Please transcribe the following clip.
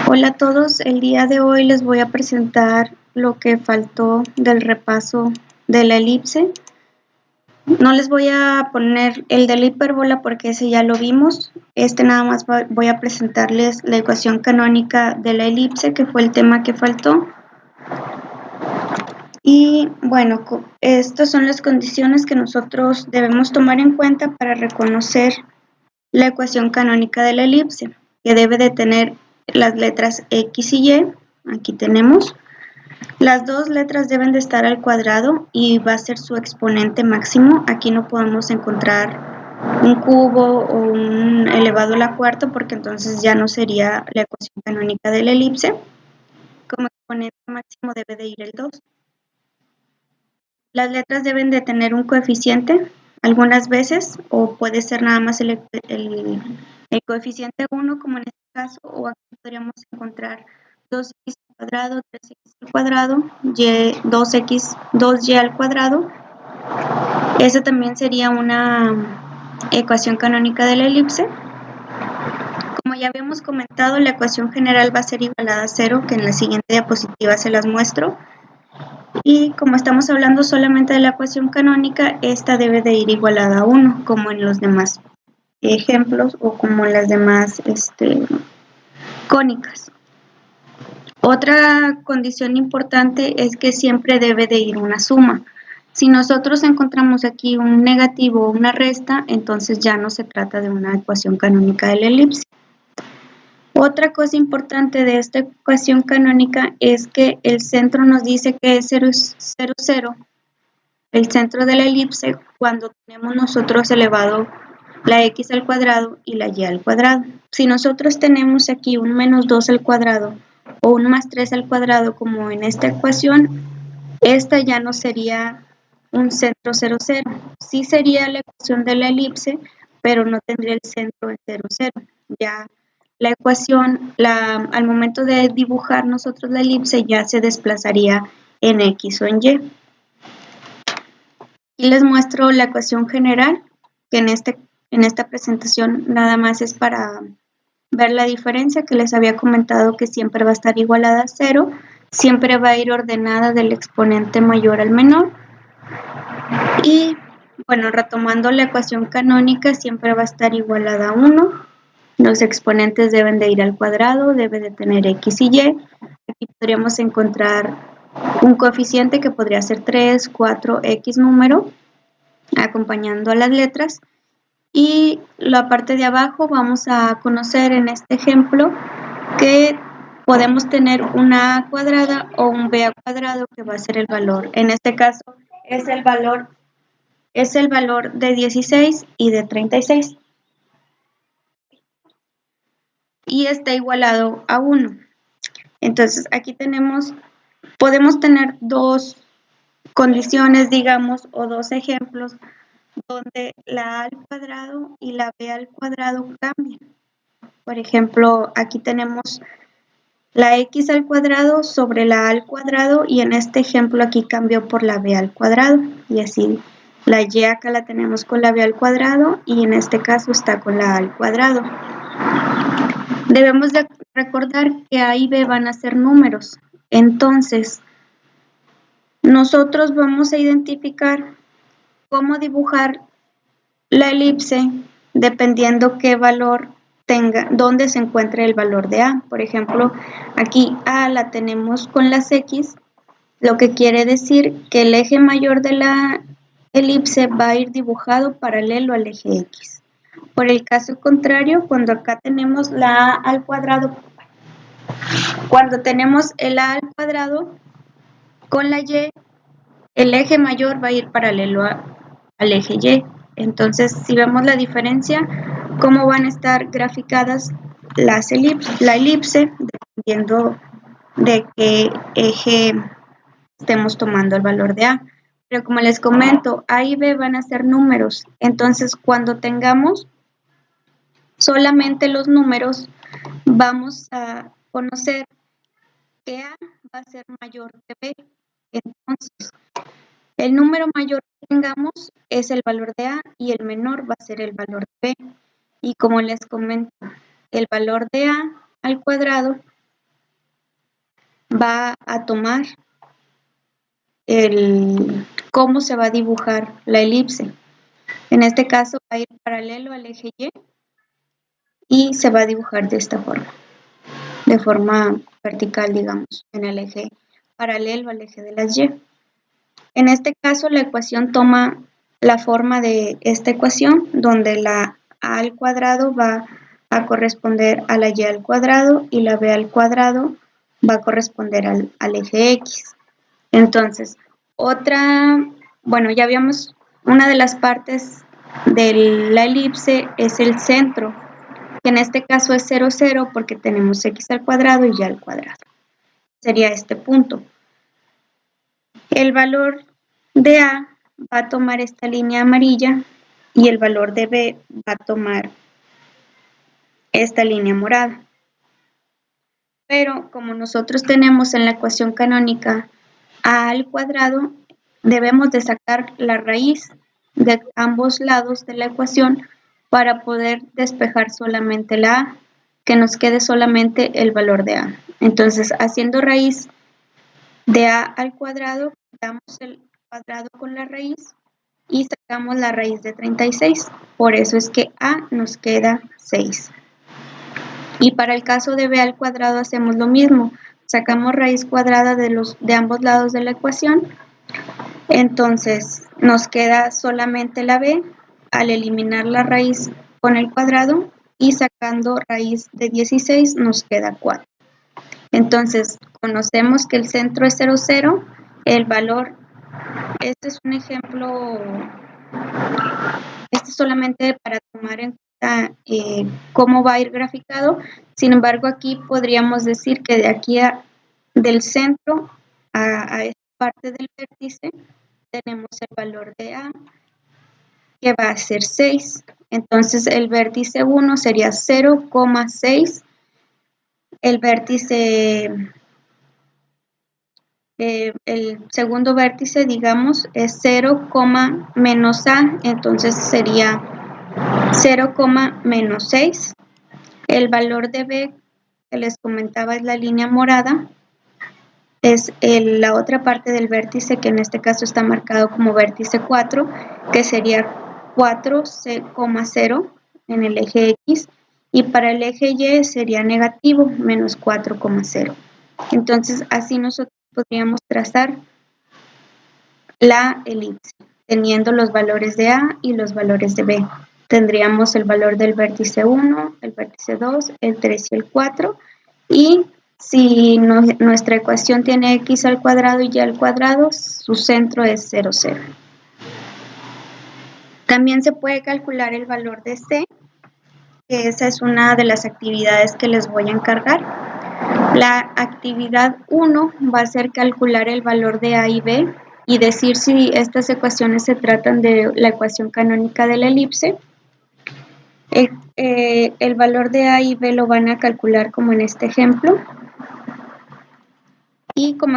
Hola a todos, el día de hoy les voy a presentar lo que faltó del repaso de la elipse. No les voy a poner el de la hipérbola porque ese ya lo vimos. Nada más voy a presentarles la ecuación canónica de la elipse, que fue el tema que faltó. Y bueno, estas son las condiciones que nosotros debemos tomar en cuenta para reconocer la ecuación canónica de la elipse, que debe de tener las letras X y Y. Aquí tenemos. Las dos letras deben de estar al cuadrado y va a ser su exponente máximo. Aquí no podemos encontrar un cubo o un elevado a la cuarta porque entonces ya no sería la ecuación canónica de la elipse. Como exponente máximo debe de ir el 2. Las letras deben de tener un coeficiente algunas veces, o puede ser nada más el coeficiente 1, como en este caso, o aquí podríamos encontrar 2x al cuadrado, 3x al cuadrado, 2x, 2y al cuadrado. Esa también sería una ecuación canónica de la elipse. Como ya habíamos comentado, la ecuación general va a ser igualada a 0, que en la siguiente diapositiva se las muestro. Y como estamos hablando solamente de la ecuación canónica, esta debe de ir igualada a 1, como en los demás ejemplos o como en las demás cónicas. Otra condición importante es que siempre debe de ir una suma. Si nosotros encontramos aquí un negativo o una resta, entonces ya no se trata de una ecuación canónica de la elipse. Otra cosa importante de esta ecuación canónica es que el centro nos dice que es 0, 0, 0, el centro de la elipse, cuando tenemos nosotros elevado la x al cuadrado y la y al cuadrado. Si nosotros tenemos aquí un menos 2 al cuadrado o un más 3 al cuadrado, como en esta ecuación, esta ya no sería un centro 0, 0. Sí sería la ecuación de la elipse, pero no tendría el centro en 0, 0. Ya la ecuación, al momento de dibujar nosotros la elipse, ya se desplazaría en X o en Y. Y les muestro la ecuación general, que en esta presentación nada más es para ver la diferencia, que les había comentado que siempre va a estar igualada a 0, siempre va a ir ordenada del exponente mayor al menor. Y bueno, retomando la ecuación canónica, siempre va a estar igualada a 1. Los exponentes deben de ir al cuadrado, debe de tener x y y. Aquí podríamos encontrar un coeficiente que podría ser 3, 4, x número, acompañando a las letras. Y la parte de abajo vamos a conocer en este ejemplo que podemos tener una a cuadrada o un b al cuadrado, que va a ser el valor. En este caso es el valor de 16 y de 36. Y está igualado a 1. Entonces aquí podemos tener dos condiciones, digamos, o dos ejemplos donde la a al cuadrado y la b al cuadrado cambian. Por ejemplo, aquí tenemos la x al cuadrado sobre la a al cuadrado, y en este ejemplo aquí cambió por la b al cuadrado, y así la y acá la tenemos con la b al cuadrado y en este caso está con la a al cuadrado. Debemos de recordar que a y b van a ser números, entonces nosotros vamos a identificar cómo dibujar la elipse dependiendo qué valor tenga, dónde se encuentre el valor de a. Por ejemplo, aquí a la tenemos con las x, lo que quiere decir que el eje mayor de la elipse va a ir dibujado paralelo al eje x. Por el caso contrario, cuando acá tenemos la a al cuadrado, cuando tenemos el a al cuadrado con la y, el eje mayor va a ir paralelo al eje y. Entonces, si vemos la diferencia, cómo van a estar graficadas la elipse, dependiendo de qué eje estemos tomando el valor de a. Pero como les comento, a y b van a ser números. Entonces, cuando tengamos solamente los números, vamos a conocer que a va a ser mayor que b. Entonces, el número mayor que tengamos es el valor de a y el menor va a ser el valor de b. Y como les comento, el valor de a al cuadrado va a tomar cómo se va a dibujar la elipse. En este caso va a ir paralelo al eje Y se va a dibujar de esta forma, de forma vertical, digamos, en el eje paralelo al eje de las Y. En este caso la ecuación toma la forma de esta ecuación, donde la a al cuadrado va a corresponder a la y al cuadrado y la b al cuadrado va a corresponder al eje X. Entonces, ya vimos, una de las partes de la elipse es el centro, que en este caso es 0, 0 porque tenemos x al cuadrado y y al cuadrado. Sería este punto. El valor de A va a tomar esta línea amarilla y el valor de B va a tomar esta línea morada. Pero como nosotros tenemos en la ecuación canónica A al cuadrado, debemos de sacar la raíz de ambos lados de la ecuación para poder despejar solamente la A, que nos quede solamente el valor de A. Entonces, haciendo raíz de A al cuadrado, damos el cuadrado con la raíz y sacamos la raíz de 36. Por eso es que A nos queda 6. Y para el caso de B al cuadrado hacemos lo mismo. Sacamos raíz cuadrada de ambos lados de la ecuación. Entonces nos queda solamente la B al eliminar la raíz con el cuadrado y sacando raíz de 16 nos queda 4. Entonces conocemos que el centro es 0, 0. El valor, este es un ejemplo, este es solamente para tomar en cuenta cómo va a ir graficado. Sin embargo, aquí podríamos decir que de aquí del centro a esta parte del vértice tenemos el valor de A, que va a ser 6. Entonces el vértice 1 sería 0,6. El vértice, el segundo vértice, digamos, es 0, menos A, entonces sería 0, menos 6. El valor de B, que les comentaba, es la línea morada, es la otra parte del vértice, que en este caso está marcado como vértice 4, que sería 4,0 en el eje X, y para el eje Y sería negativo, menos 4,0. Entonces, así nosotros podríamos trazar la elipse, teniendo los valores de A y los valores de B. Tendríamos el valor del vértice 1, el vértice 2, el 3 y el 4, y si nuestra ecuación tiene x al cuadrado y y al cuadrado, su centro es 0, 0. También se puede calcular el valor de C, que esa es una de las actividades que les voy a encargar. La actividad 1 va a ser calcular el valor de A y B y decir si estas ecuaciones se tratan de la ecuación canónica de la elipse. El valor de A y B lo van a calcular como en este ejemplo. Y como